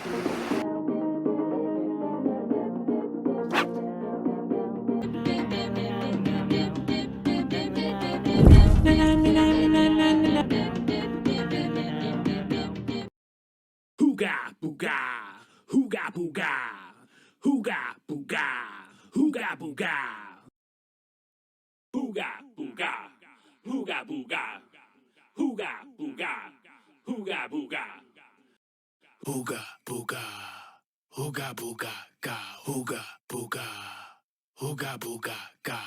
Huga buga, huga buga, huga buga, huga buga, huga buga, huga buga, huga buga, huga buga, huga buga, huga buga, ga, huga buga, huga buga, ga.